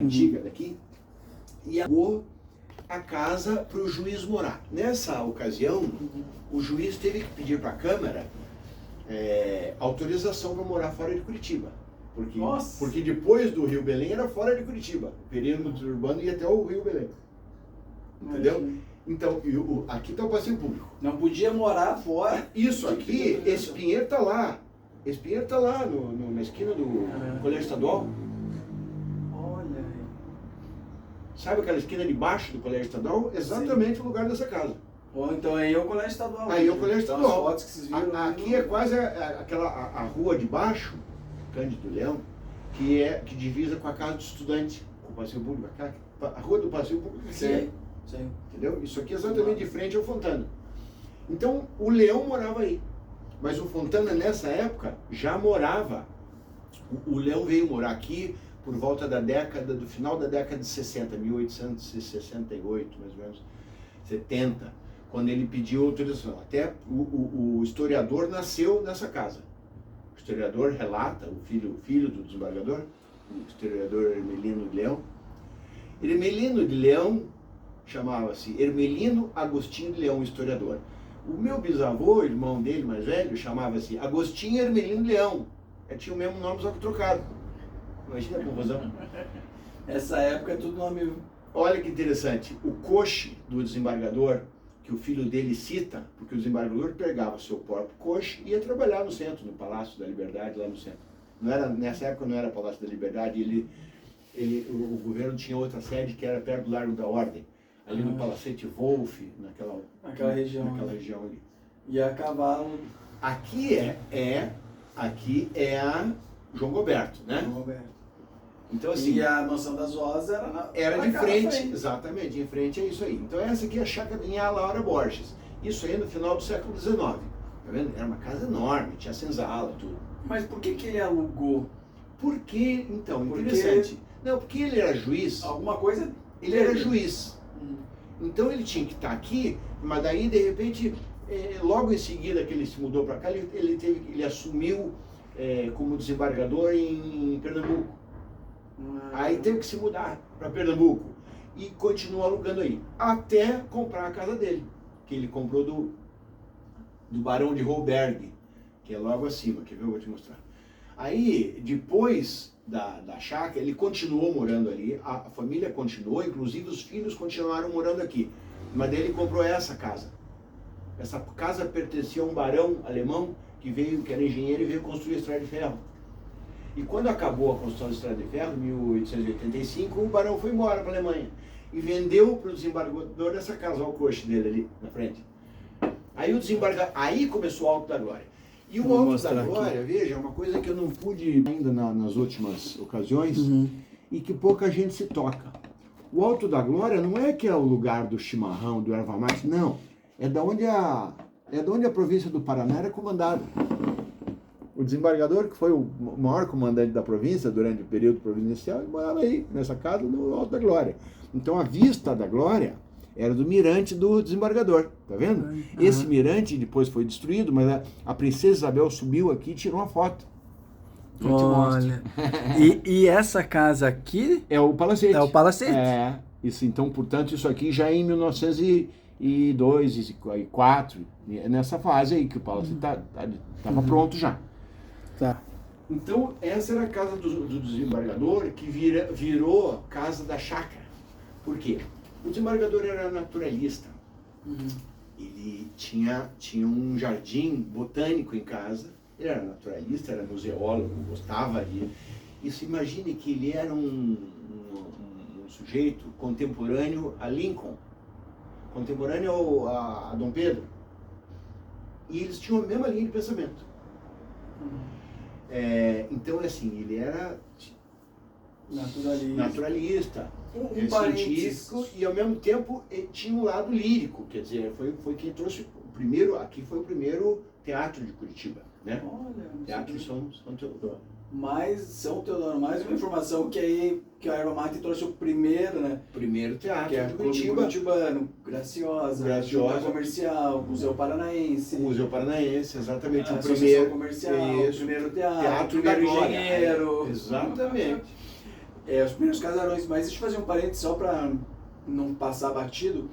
antiga daqui e alugou a casa para o juiz morar. Nessa ocasião, o juiz teve que pedir para a Câmara autorização para morar fora de Curitiba. Porque depois do Rio Belém era fora de Curitiba. O perímetro urbano ia até o Rio Belém. Entendeu? Então, aqui está o passeio público. Não podia morar fora. Isso aqui, esse pinheiro está lá. Esse pinheiro está lá na esquina do Colégio Estadual. Olha aí. Sabe aquela esquina de baixo do Colégio Estadual? Exatamente. Sim. O lugar dessa casa. Ou então aí é o Colégio Estadual. Aí é o Colégio Estadual. As fotos que vocês viram. Aqui é quase a rua de baixo, Cândido Leão, que divisa com a casa do estudante, com o passeio público. A rua do passeio público aqui. Sim. Sim. Entendeu? Isso aqui é exatamente de frente ao Fontana. Então, o Leão morava aí. Mas o Fontana, nessa época, já morava. O Leão veio morar aqui por volta do final da década de 60, 1868, mais ou menos, 70, quando ele pediu autorização. Até o historiador nasceu nessa casa. O historiador relata, o filho do desembargador, o historiador Hermelino de Leão. Hermelino de Leão chamava-se Hermelino Agostinho de Leão, historiador. O meu bisavô, irmão dele mais velho, chamava-se Agostinho Hermelino de Leão. Tinha o mesmo nome, só que trocado. Imagina a confusão. Essa época é tudo nome... Olha que interessante. O coche do desembargador, que o filho dele cita, porque o desembargador pegava seu próprio coche e ia trabalhar no centro, no Palácio da Liberdade, lá no centro. Nessa época não era Palácio da Liberdade, o governo tinha outra sede que era perto do Largo da Ordem. Ali no Palacete Wolf, naquela região ali. E a cavalo... Aqui é a João Goberto, né? João Goberto. Então, assim, e a Mansão das Rosas era de frente, exatamente, em frente é isso aí. Então essa aqui é a chácara de Laura Borges. Isso aí no final do século XIX. Tá vendo? Era uma casa enorme, tinha senzala, tudo. Mas por que ele alugou? Porque, então, interessante. Não, porque ele era juiz. Alguma coisa... Ele era juiz. Então ele tinha que estar aqui, mas daí de repente, logo em seguida que ele se mudou para cá, ele assumiu como desembargador em Pernambuco. Aí teve que se mudar para Pernambuco e continuou alugando aí, até comprar a casa dele, que ele comprou do Barão de Roubergue, que é logo acima, quer ver? Eu vou te mostrar. Aí, depois da chácara, ele continuou morando ali, a família continuou, inclusive os filhos continuaram morando aqui. Mas daí ele comprou essa casa. Essa casa pertencia a um barão alemão que era engenheiro e veio construir a estrada de ferro. E quando acabou a construção da estrada de ferro, em 1885, o barão foi embora para a Alemanha e vendeu para o desembargador essa casa, ao coche dele ali na frente. Aí começou o Alto da Glória. E o Alto da Glória, veja, é uma coisa que eu não pude ainda nas últimas ocasiões e que pouca gente se toca. O Alto da Glória não é que é o lugar do chimarrão, do erva mate, não. É da onde a província do Paraná era comandada. O desembargador, que foi o maior comandante da província durante o período providencial, ele morava aí, nessa casa no Alto da Glória. Então a vista da Glória era do mirante do desembargador, tá vendo? Esse mirante depois foi destruído, mas a princesa Isabel subiu aqui e tirou uma foto. Olha. E essa casa aqui... É o Palacete. É o Palacete. Isso, então, portanto, isso aqui já é em 1902, 1904, nessa fase aí, que o Palacete estava pronto já. Tá. Então, essa era a casa do desembargador, que virou casa da chácara. Por quê? O desembargador era naturalista. Ele tinha um jardim botânico em casa. Ele era naturalista, era museólogo, gostava de... Isso, imagine que ele era um sujeito contemporâneo a Lincoln, contemporâneo a Dom Pedro. E eles tinham a mesma linha de pensamento. Então, assim, ele era naturalista, científico e ao mesmo tempo tinha um lado lírico, quer dizer, foi quem trouxe aqui foi o primeiro teatro de Curitiba, né? Olha, Teatro de São Teodoro. Mais São Teodoro, mais uma informação que a erva mate trouxe o primeiro, né? Primeiro teatro que é de Curitiba. Curitibano, Graciosa, Junta Comercial, Museu Paranaense. O Museu Paranaense, exatamente, o primeiro comercial, o primeiro teatro, o primeiro engenheiro. Exatamente. Os primeiros casarões, mas deixa eu fazer um parênteses só para não passar batido.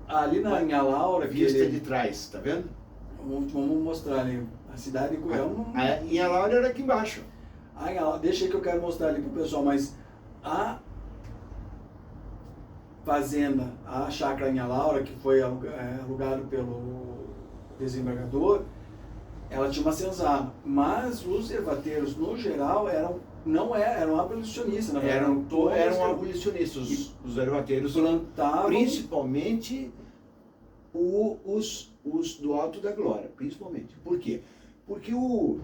Ali na Inha Laura, Vista de trás, tá vendo? Vamos mostrar ali. A cidade de Cuiabá. A Inha Laura era aqui embaixo. Deixa aí que eu quero mostrar ali pro pessoal, mas a fazenda, a chácara Inha Laura, que foi alugado pelo desembargador, ela tinha uma senzala, mas os ervateiros, no geral, eram abolicionistas, na verdade. Eram abolicionistas, os ervateiros, plantavam, principalmente os do Alto da Glória, principalmente. Por quê? Porque o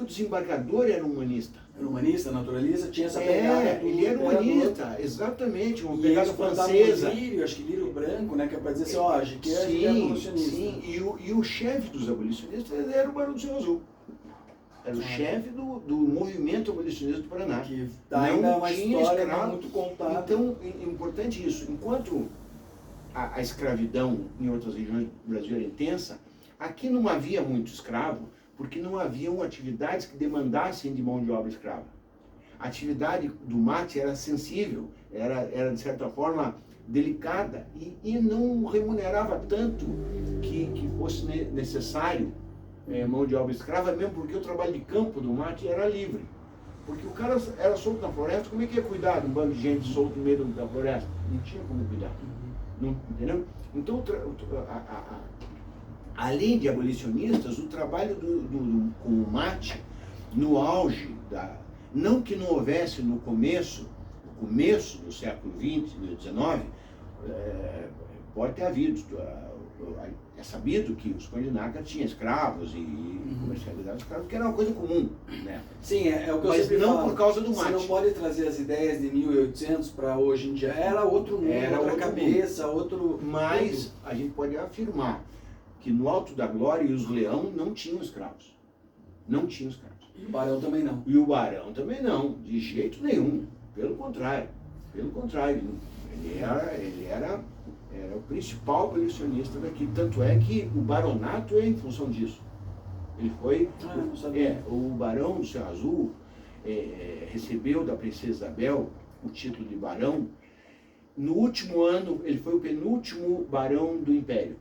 desembargador era um humanista. Era humanista, naturalista, tinha essa pegada. Ele era humanista, exatamente, uma e pegada francesa. Lírio, acho que lírio branco, né, que é para dizer assim, ó, que é abolicionista. Sim, e o chefe dos abolicionistas era o Barão do Cerro Azul. Era o chefe do movimento abolicionista do Paraná. Que ainda é uma história não muito contada. Então, é importante isso. Enquanto a escravidão em outras regiões do Brasil era intensa, aqui não havia muito escravo, porque não haviam atividades que demandassem de mão de obra escrava. A atividade do mate era sensível, era de certa forma delicada e não remunerava tanto que fosse necessário mão de obra escrava, mesmo porque o trabalho de campo do mate era livre. Porque o cara era solto na floresta, como é que ia cuidar de um bando de gente solto no meio da floresta? Não tinha como cuidar. Não, entendeu? Então, além de abolicionistas, o trabalho com o mate, no auge não que não houvesse no começo do século XX, do XIX, pode ter havido, é sabido que os Candinacas tinham escravos e comercializavam escravos, que era uma coisa comum, né? Sim, é o que eu Mas sempre não falo. por causa do Você mate. não pode trazer as ideias de 1800 para hoje em dia. Era outro mundo, outra cabeça, outro... Mas a gente pode afirmar que no Alto da Glória e os Leão não tinham escravos. Não tinham escravos. E o Barão também não. E o Barão também não, de jeito nenhum. Pelo contrário. Ele era o principal abolicionista daqui. Tanto é que o baronato é em função disso. Ele foi... não sabia. O Barão do Cerro Azul recebeu da Princesa Isabel o título de barão. No último ano, ele foi o penúltimo barão do Império.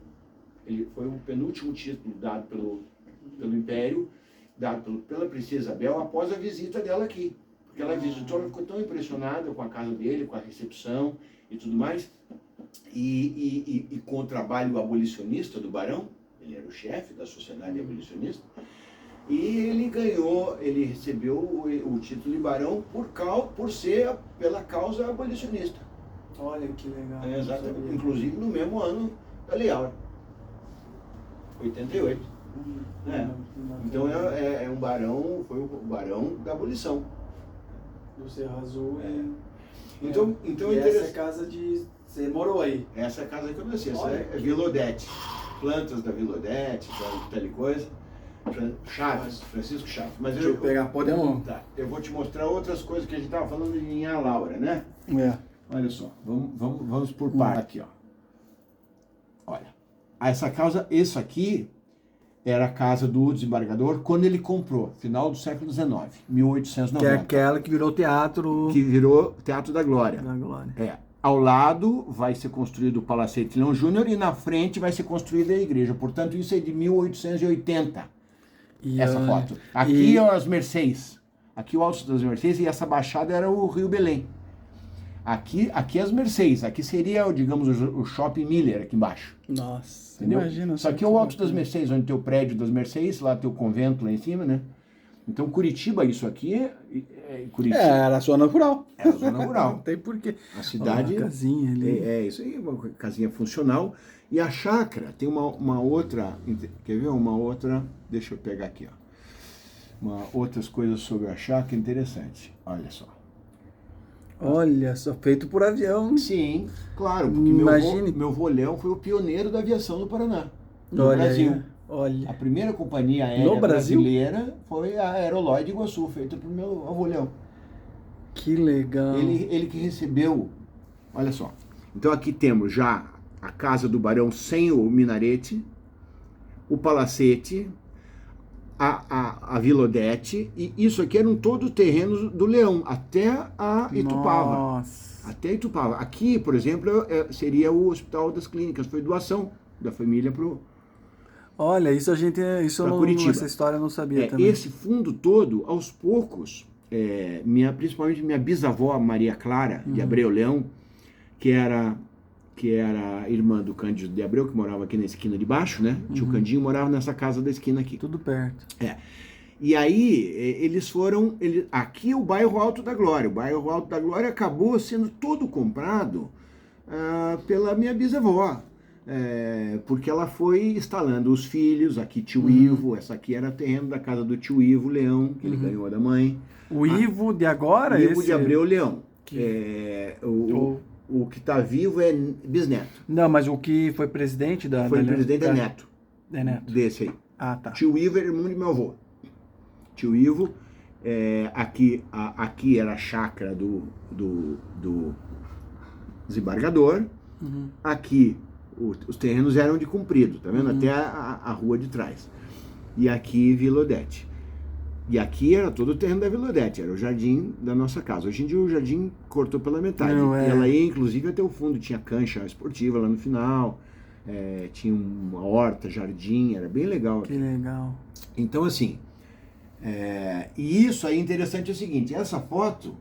Ele foi o penúltimo título dado pelo Império, dado pela Princesa Isabel após a visita dela aqui. Porque ela visitou, ela ficou tão impressionada com a casa dele, com a recepção e tudo mais, e com o trabalho abolicionista do barão. Ele era o chefe da sociedade abolicionista, e ele recebeu o título de barão por ser pela causa abolicionista. Olha que legal. Exatamente, inclusive no mesmo ano da Lei Áurea, 88. Então é um barão, foi o barão da abolição. Do Cerro Azul. Então e essa é casa de... Você morou aí? Essa é a casa que eu nasci, essa é Vila Odete. Plantas da Vila Odete, tal coisa. Chaves, Francisco Chaves. Mas Deixa eu pegar, podemos? Tá, eu vou te mostrar outras coisas que a gente estava falando em Inha Laura, né? Olha só, vamos por par aqui, ó. Olha, essa casa, isso aqui era a casa do desembargador quando ele comprou, final do século XIX, 1890. Que é aquela que virou teatro... Que virou Teatro da Glória. Da Glória. Ao lado vai ser construído o Palacete Leão Júnior e na frente vai ser construída a igreja. Portanto, isso é de 1880, essa foto. Aqui é as Mercês. Aqui o Alto das Mercês e essa baixada era o Rio Belém. Aqui as Mercês. Aqui seria, digamos, o Shopping Miller aqui embaixo. Nossa, entendeu? Imagina. Isso aqui é o Alto das Mercês, onde tem o prédio das Mercês, lá tem o convento lá em cima, né? Então, Curitiba, isso aqui Curitiba. Era a zona rural. Era a zona rural. Não tem porquê. A cidade... Uma casinha ali. Isso aí, uma casinha funcional. E a chácara tem uma outra... Quer ver? Uma outra... Deixa eu pegar aqui, ó. Outras coisas sobre a chácara interessantes. Olha só. Olha só, feito por avião. Sim, claro. Porque meu avô Leão foi o pioneiro da aviação no Paraná. No Brasil. Aí. Olha. A primeira companhia aérea brasileira foi a Aerolóide Iguaçu, feita pelo meu avô Leão. Que legal. Ele que recebeu, olha só. Então aqui temos já a casa do barão sem o minarete, o palacete, a Vila Odete, e isso aqui eram todos terrenos do Leão, até a Itupava. Nossa. Até Itupava. Aqui, por exemplo, seria o Hospital das Clínicas, foi doação da família pro... Olha, isso eu não, Curitiba. essa história eu não sabia também. Esse fundo todo, aos poucos, principalmente minha bisavó Maria Clara de Abreu Leão, que era irmã do Cândido de Abreu, que morava aqui na esquina de baixo, né? Tio Candinho morava nessa casa da esquina aqui. Tudo perto. E aí, eles foram... aqui é o bairro Alto da Glória. O bairro Alto da Glória acabou sendo todo comprado pela minha bisavó. Porque ela foi instalando os filhos, aqui tio Ivo, essa aqui era terreno da casa do tio Ivo Leão, que ele ganhou da mãe. O Ivo de agora? Ivo de Abreu Leão. O que está vivo é bisneto. Não, mas o que foi presidente da... Foi presidente é neto. É neto. Desse aí. Ah, tá. Tio Ivo era irmão de meu avô. Tio Ivo, aqui era a chácara do desembargador. Aqui os terrenos eram de comprido, tá vendo? Até a rua de trás. E aqui Vila Odete. E aqui era todo o terreno da Vila Odete, era o jardim da nossa casa. Hoje em dia o jardim cortou pela metade. Ela ia inclusive até o fundo, tinha cancha esportiva lá no final, tinha uma horta, jardim, era bem legal. Que legal. Então assim, e isso aí interessante é o seguinte, essa foto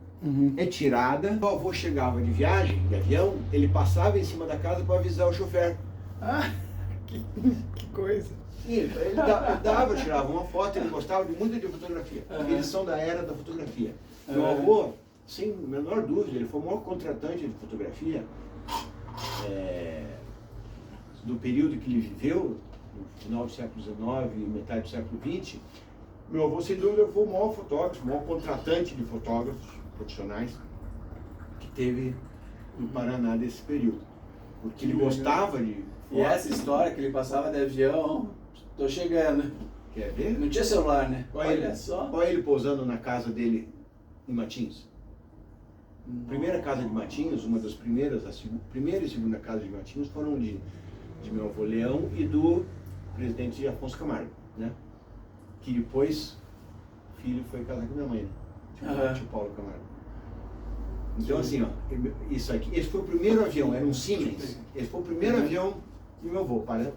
é tirada, o avô chegava de viagem, de avião, ele passava em cima da casa para avisar o chofer. Ah, que coisa. Sim, ele tirava uma foto, ele gostava muito de fotografia. Eles são da era da fotografia. Meu avô, sem a menor dúvida, ele foi o maior contratante de fotografia do período que ele viveu, no final do século XIX e metade do século XX. Meu avô, sem dúvida, foi o maior fotógrafo, o maior contratante de fotógrafos profissionais que teve no Paraná desse período. Porque ele gostava de... E essa história que ele passava de avião, tô chegando. Quer ver? Não tinha celular, né? Olha só. Olha ele pousando na casa dele em Matinhos. Primeira casa de Matinhos, uma das primeiras, primeira e segunda casa de Matinhos foram de meu avô Leão e do presidente Afonso Camargo, né? Que depois o filho foi casar com minha mãe, né? Tio Paulo Camargo. Então assim, ó, isso aqui, esse foi o primeiro avião, era um Siemens. Esse foi o primeiro avião de meu avô, parando